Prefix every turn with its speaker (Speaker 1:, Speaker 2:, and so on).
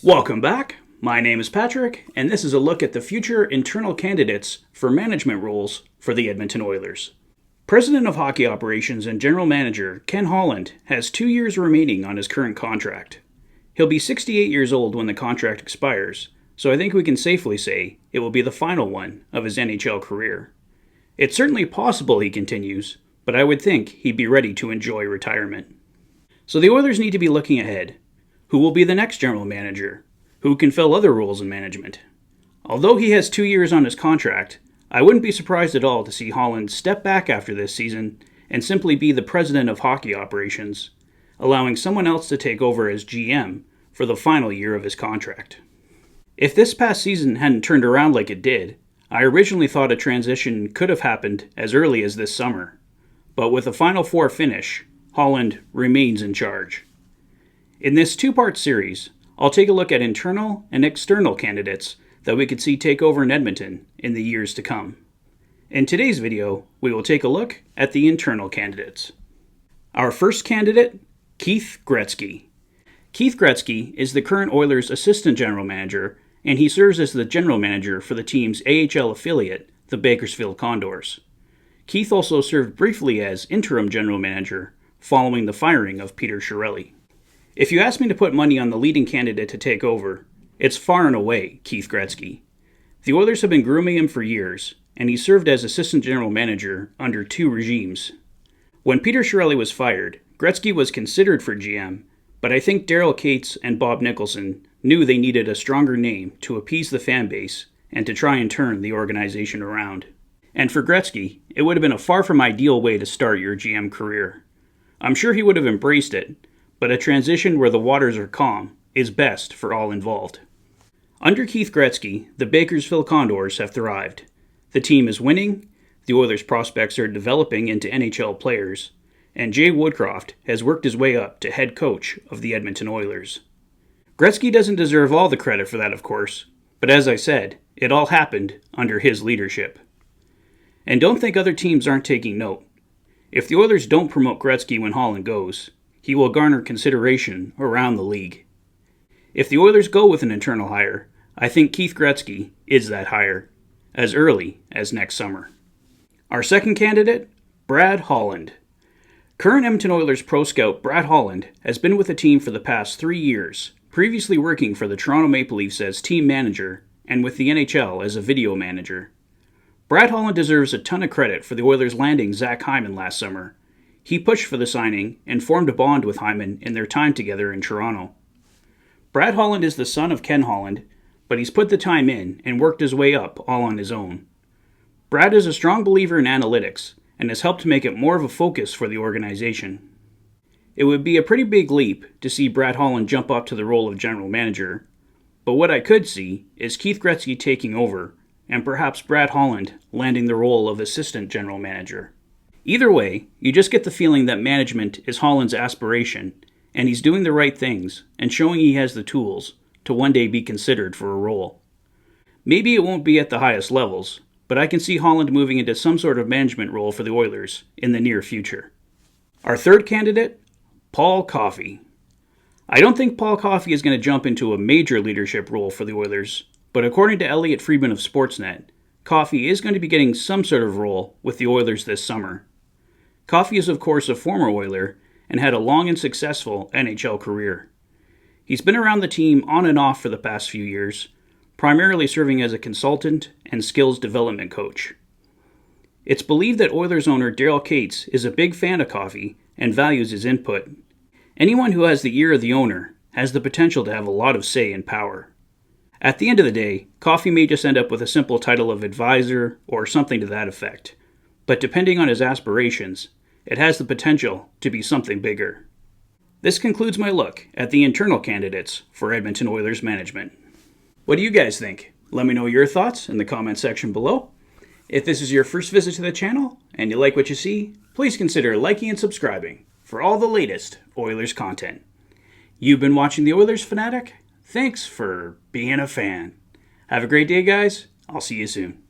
Speaker 1: Welcome back. My name is Patrick, and this is a look at the future internal candidates for management roles for the Edmonton Oilers. President of Hockey Operations and General Manager Ken Holland has 2 years remaining on his current contract. He'll be 68 years old when the contract expires, so I think we can safely say it will be the final one of his NHL career. It's certainly possible he continues, but I would think he'd be ready to enjoy retirement. So the Oilers need to be looking ahead. Who will be the next general manager? Who can fill other roles in management? Although he has 2 years on his contract, I wouldn't be surprised at all to see Holland step back after this season and simply be the president of hockey operations, allowing someone else to take over as GM for the final year of his contract. If this past season hadn't turned around like it did, I originally thought a transition could have happened as early as this summer. But with a Final Four finish, Holland remains in charge. In this two-part series, I'll take a look at internal and external candidates that we could see take over in Edmonton in the years to come. In today's video, we will take a look at the internal candidates. Our first candidate, Keith Gretzky. Keith Gretzky is the current Oilers assistant general manager, and he serves as the general manager for the team's AHL affiliate, the Bakersfield Condors. Keith also served briefly as interim general manager following the firing of Peter Chiarelli. If you ask me to put money on the leading candidate to take over, it's far and away Keith Gretzky. The Oilers have been grooming him for years, and he served as assistant general manager under 2 regimes. When Peter Chiarelli was fired, Gretzky was considered for GM, but I think Daryl Katz and Bob Nicholson knew they needed a stronger name to appease the fan base and to try and turn the organization around. And for Gretzky, it would have been a far from ideal way to start your GM career. I'm sure he would have embraced it, but a transition where the waters are calm is best for all involved. Under Keith Gretzky, the Bakersfield Condors have thrived. The team is winning, the Oilers prospects are developing into NHL players, and Jay Woodcroft has worked his way up to head coach of the Edmonton Oilers. Gretzky doesn't deserve all the credit for that, of course, but as I said, it all happened under his leadership. And don't think other teams aren't taking note. If the Oilers don't promote Gretzky when Holland goes, he will garner consideration around the league. If the Oilers go with an internal hire, I think Keith Gretzky is that hire, as early as next summer. Our second candidate, Brad Holland. Current Edmonton Oilers pro scout Brad Holland has been with the team for the past 3 years, previously working for the Toronto Maple Leafs as team manager and with the NHL as a video manager. Brad Holland deserves a ton of credit for the Oilers landing Zach Hyman last summer. He pushed for the signing and formed a bond with Hyman in their time together in Toronto. Brad Holland is the son of Ken Holland, but he's put the time in and worked his way up all on his own. Brad is a strong believer in analytics and has helped make it more of a focus for the organization. It would be a pretty big leap to see Brad Holland jump up to the role of general manager, but what I could see is Keith Gretzky taking over and perhaps Brad Holland landing the role of assistant general manager. Either way, you just get the feeling that management is Holland's aspiration, and he's doing the right things and showing he has the tools to one day be considered for a role. Maybe it won't be at the highest levels, but I can see Holland moving into some sort of management role for the Oilers in the near future. Our third candidate, Paul Coffey. I don't think Paul Coffey is going to jump into a major leadership role for the Oilers, but according to Elliot Friedman of Sportsnet, Coffey is going to be getting some sort of role with the Oilers this summer. Coffey is of course a former Oiler and had a long and successful NHL career. He's been around the team on and off for the past few years, primarily serving as a consultant and skills development coach. It's believed that Oilers owner Daryl Katz is a big fan of Coffey and values his input. Anyone who has the ear of the owner has the potential to have a lot of say and power. At the end of the day, Coffey may just end up with a simple title of advisor or something to that effect, but depending on his aspirations, it has the potential to be something bigger. This concludes my look at the internal candidates for Edmonton Oilers management. What do you guys think? Let me know your thoughts in the comment section below. If this is your first visit to the channel and you like what you see, please consider liking and subscribing for all the latest Oilers content. You've been watching the Oilers Fanatic. Thanks for being a fan. Have a great day, guys. I'll see you soon.